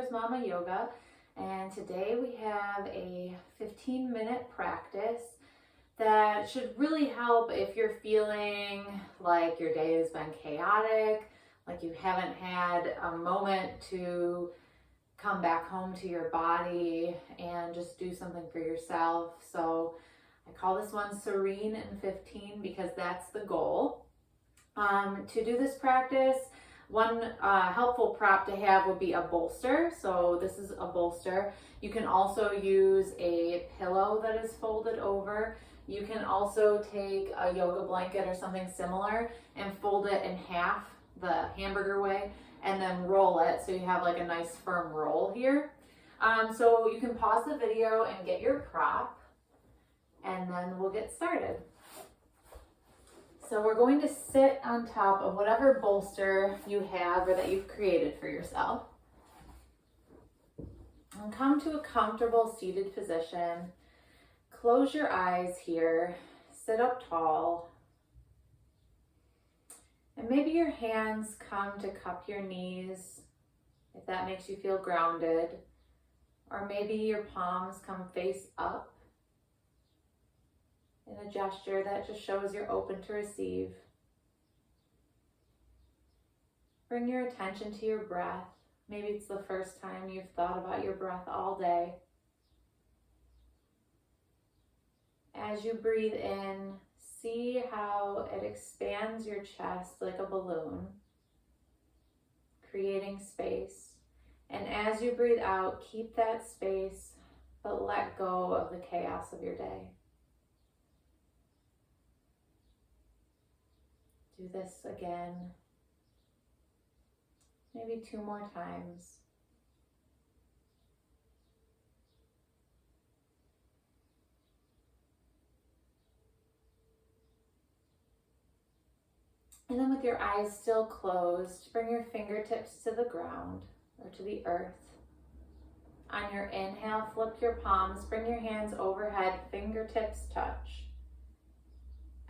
First Mama Yoga, and today we have a 15-minute practice that should really help if you're feeling like your day has been chaotic, like you haven't had a moment to come back home to your body and just do something for yourself. So I call this one Serene in 15 because that's the goal. To do this practice, one helpful prop to have would be a bolster. So this is a bolster. You can also use a pillow that is folded over. You can also take a yoga blanket or something similar and fold it in half, the hamburger way, and then roll it so you have like a nice firm roll here. So you can pause the video and get your prop, and then we'll get started. So we're going to sit on top of whatever bolster you have or that you've created for yourself. And come to a comfortable seated position. Close your eyes here, sit up tall. And maybe your hands come to cup your knees, if that makes you feel grounded. Or maybe your palms come face up in a gesture that just shows you're open to receive. Bring your attention to your breath. Maybe it's the first time you've thought about your breath all day. As you breathe in, see how it expands your chest like a balloon, creating space. And as you breathe out, keep that space, but let go of the chaos of your day. Do this again, maybe 2 more times. And then with your eyes still closed, bring your fingertips to the ground or to the earth. On your inhale, flip your palms, bring your hands overhead, fingertips touch.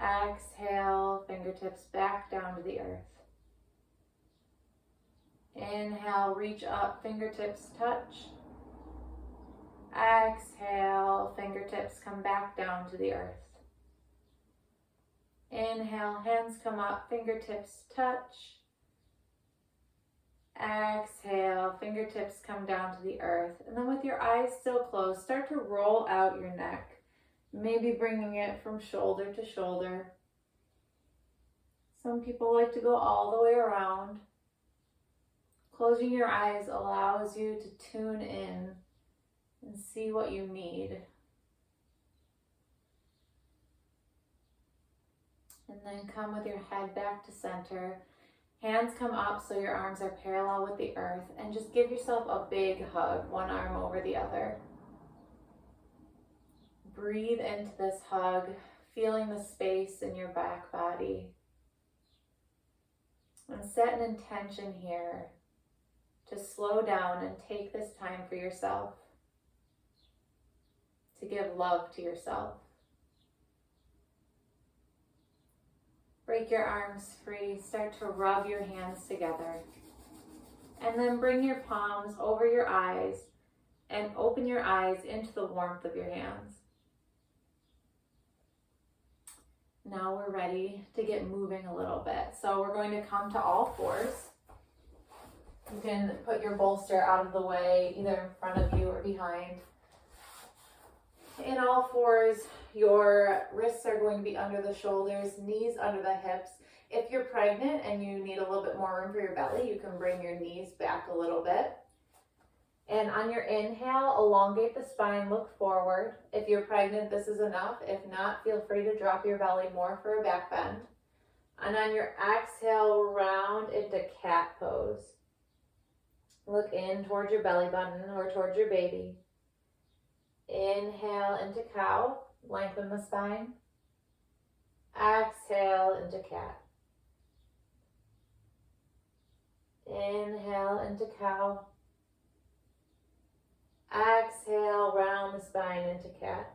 Exhale, fingertips back down to the earth. Inhale, reach up, fingertips touch. Exhale, fingertips come back down to the earth. Inhale, hands come up, fingertips touch. Exhale, fingertips come down to the earth. And then with your eyes still closed, start to roll out your neck. Maybe bringing it from shoulder to shoulder. Some people like to go all the way around. Closing your eyes allows you to tune in and see what you need. And then come with your head back to center. Hands come up so your arms are parallel with the earth, and just give yourself a big hug, one arm over the other. Breathe into this hug, feeling the space in your back body. And set an intention here to slow down and take this time for yourself, to give love to yourself. Break your arms free, start to rub your hands together. And then bring your palms over your eyes and open your eyes into the warmth of your hands. Now we're ready to get moving a little bit. So we're going to come to all fours. You can put your bolster out of the way, either in front of you or behind. In all fours, your wrists are going to be under the shoulders, knees under the hips. If you're pregnant and you need a little bit more room for your belly, you can bring your knees back a little bit. And on your inhale, elongate the spine, look forward. If you're pregnant, this is enough. If not, feel free to drop your belly more for a back bend. And on your exhale, round into cat pose. Look in towards your belly button or towards your baby. Inhale into cow, lengthen the spine. Exhale into cat. Inhale into cow. Exhale, round the spine into cat.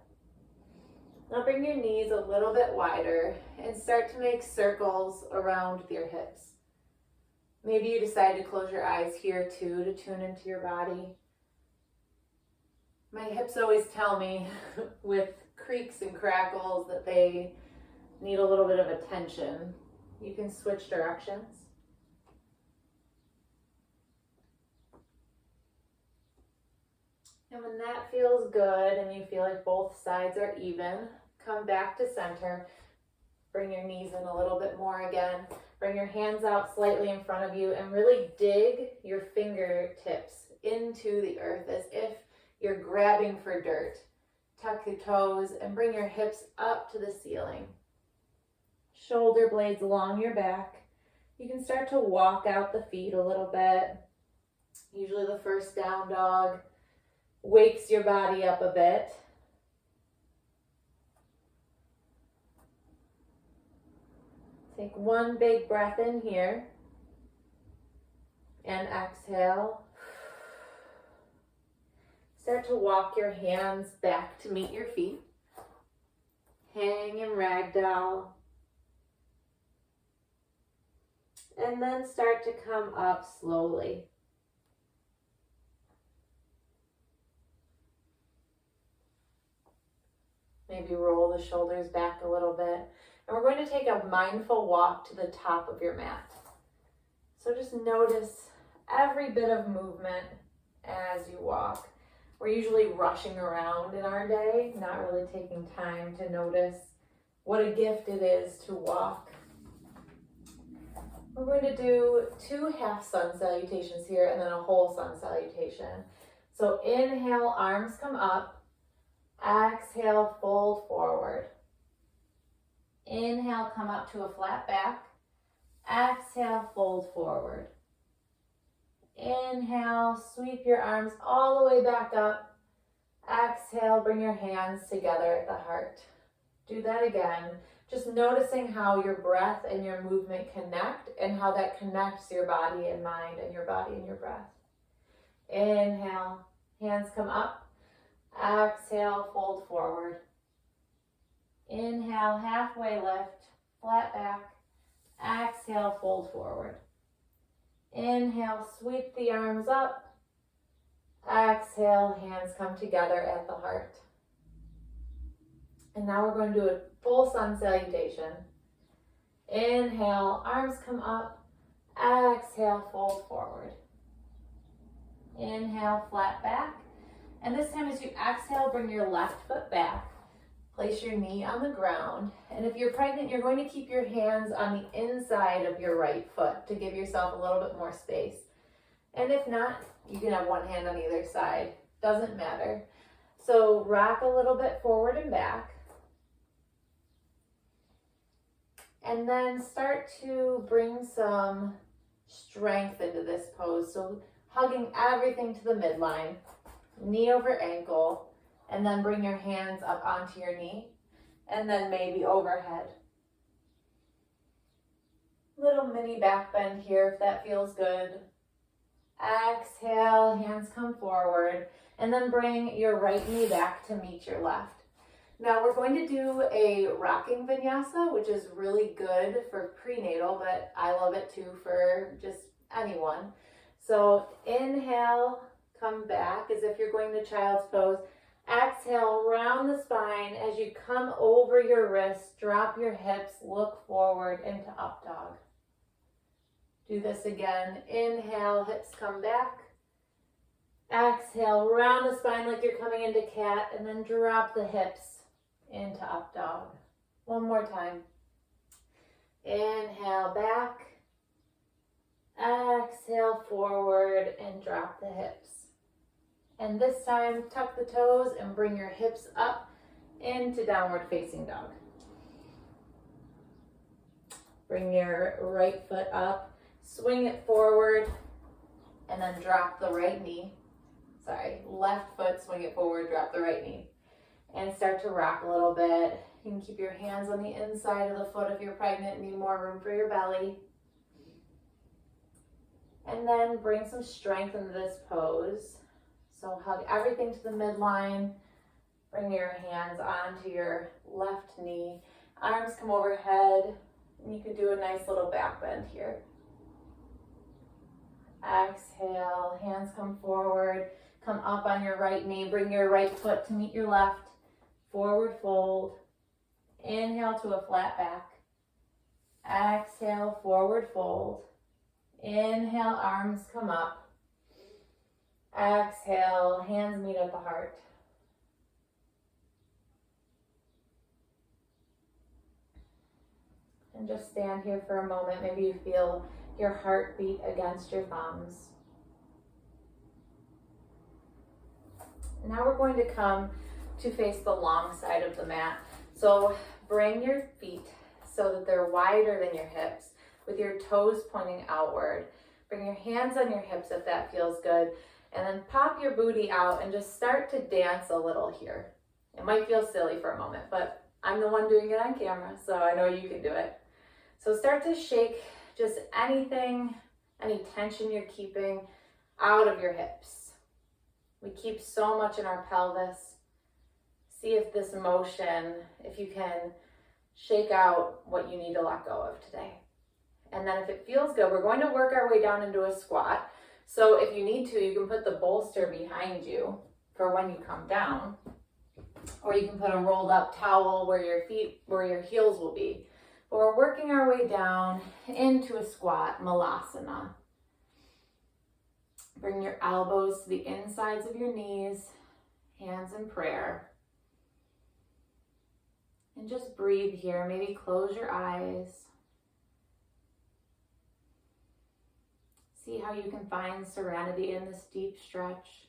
Now bring your knees a little bit wider and start to make circles around your hips. Maybe you decide to close your eyes here too to tune into your body. My hips always tell me with creaks and crackles that they need a little bit of attention. You can switch directions. And when that feels good and you feel like both sides are even, come back to center. Bring your knees in a little bit more again. Bring your hands out slightly in front of you and really dig your fingertips into the earth as if you're grabbing for dirt. Tuck your toes and bring your hips up to the ceiling. Shoulder blades along your back. You can start to walk out the feet a little bit. Usually the first down dog wakes your body up a bit. Take one big breath in here and exhale. Start to walk your hands back to meet your feet. Hang in ragdoll. And then start to come up slowly. Maybe roll the shoulders back a little bit. And we're going to take a mindful walk to the top of your mat. So just notice every bit of movement as you walk. We're usually rushing around in our day, not really taking time to notice what a gift it is to walk. We're going to do 2 half sun salutations here and then a whole sun salutation. So inhale, arms come up. Exhale, fold forward. Inhale, come up to a flat back. Exhale, fold forward. Inhale, sweep your arms all the way back up. Exhale, bring your hands together at the heart. Do that again. Just noticing how your breath and your movement connect and how that connects your body and mind and your body and your breath. Inhale, hands come up. Exhale, fold forward. Inhale, halfway lift, flat back. Exhale, fold forward. Inhale, sweep the arms up. Exhale, hands come together at the heart. And now we're going to do a full sun salutation. Inhale, arms come up. Exhale, fold forward. Inhale, flat back. And this time as you exhale, bring your left foot back. Place your knee on the ground. And if you're pregnant, you're going to keep your hands on the inside of your right foot to give yourself a little bit more space. And if not, you can have one hand on either side. Doesn't matter. So rock a little bit forward and back. And then start to bring some strength into this pose. So hugging everything to the midline, knee over ankle. And then bring your hands up onto your knee and then maybe overhead. Little mini back bend here if that feels good. Exhale, hands come forward and then bring your right knee back to meet your left. Now we're going to do a rocking vinyasa, which is really good for prenatal, but I love it too for just anyone. So inhale, come back as if you're going to child's pose. Exhale, round the spine. As you come over your wrists, drop your hips, look forward into up dog. Do this again. Inhale, hips come back. Exhale, round the spine like you're coming into cat, and then drop the hips into up dog. One more time. Inhale, back. Exhale, forward, and drop the hips. And this time, tuck the toes and bring your hips up into downward facing dog. Bring your right foot up, swing it forward, and then drop the right knee. Left foot, swing it forward, drop the right knee. And start to rock a little bit. You can keep your hands on the inside of the foot if you're pregnant, need more room for your belly. And then bring some strength into this pose. So hug everything to the midline. Bring your hands onto your left knee. Arms come overhead. And you could do a nice little back bend here. Exhale, hands come forward. Come up on your right knee. Bring your right foot to meet your left. Forward fold. Inhale to a flat back. Exhale, forward fold. Inhale, arms come up. Exhale, hands meet at the heart. And just stand here for a moment. Maybe you feel your heartbeat against your thumbs. Now we're going to come to face the long side of the mat. So bring your feet so that they're wider than your hips, with your toes pointing outward. Bring your hands on your hips if that feels good. And then pop your booty out and just start to dance a little here. It might feel silly for a moment, but I'm the one doing it on camera, so I know you can do it. So start to shake just anything, any tension you're keeping out of your hips. We keep so much in our pelvis. See if this motion, if you can shake out what you need to let go of today. And then if it feels good, we're going to work our way down into a squat. So if you need to, you can put the bolster behind you for when you come down, or you can put a rolled up towel where your heels will be. But we're working our way down into a squat, Malasana. Bring your elbows to the insides of your knees, hands in prayer. And just breathe here. Maybe close your eyes. See how you can find serenity in this deep stretch.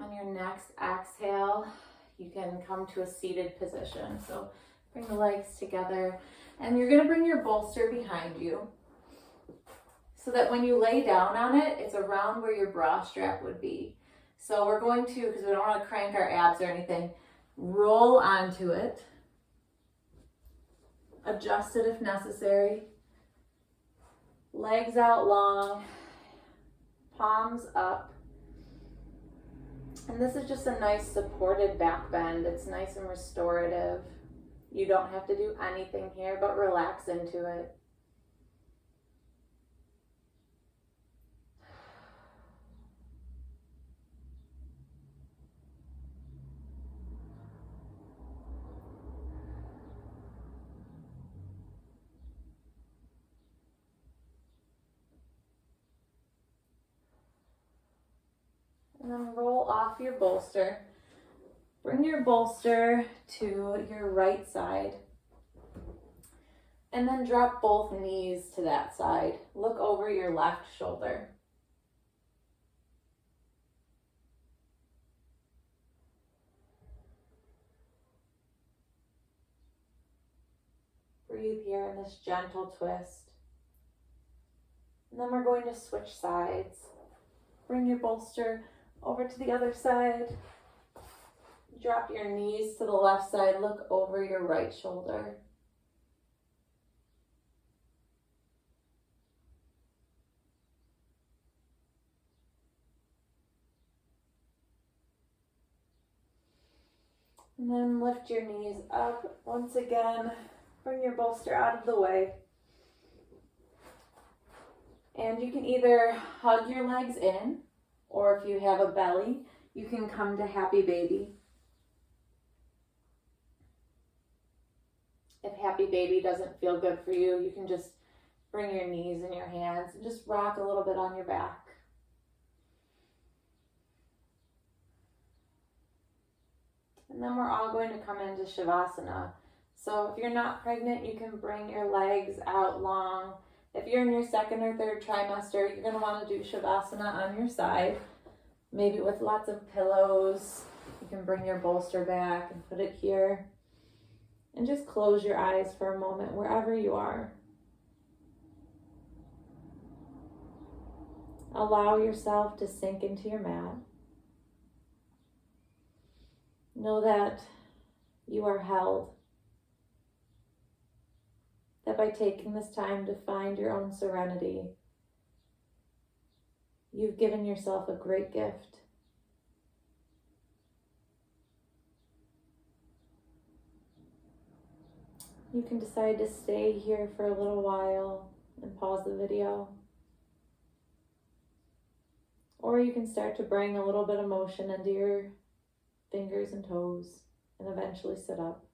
On your next exhale, you can come to a seated position. So bring the legs together, and you're going to bring your bolster behind you so that when you lay down on it, it's around where your bra strap would be. So we're going to, because we don't want to crank our abs or anything, roll onto it. Adjust it if necessary. Legs out long, palms up. And this is just a nice supported back bend. It's nice and restorative. You don't have to do anything here, but relax into it. And then roll off your bolster. Bring your bolster to your right side. And then drop both knees to that side. Look over your left shoulder. Breathe here in this gentle twist. And then we're going to switch sides. Bring your bolster over to the other side. Drop your knees to the left side. Look over your right shoulder. And then lift your knees up once again. Bring your bolster out of the way. And you can either hug your legs in, or if you have a belly, you can come to happy baby. If happy baby doesn't feel good for you, you can just bring your knees in your hands and just rock a little bit on your back. And then we're all going to come into Shavasana. So if you're not pregnant, you can bring your legs out long. If you're in your second or third trimester, you're going to want to do Shavasana on your side, maybe with lots of pillows. You can bring your bolster back and put it here. And just close your eyes for a moment wherever you are. Allow yourself to sink into your mat. Know that you are held. That by taking this time to find your own serenity, you've given yourself a great gift. You can decide to stay here for a little while, and pause the video. Or you can start to bring a little bit of motion into your fingers and toes and eventually sit up.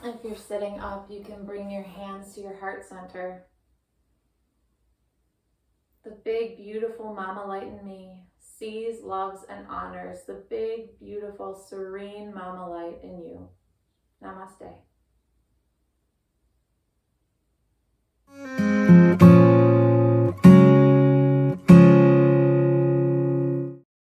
If you're sitting up, you can bring your hands to your heart center. The big, beautiful Mama Light in me sees, loves, and honors the big, beautiful, serene Mama Light in you. Namaste.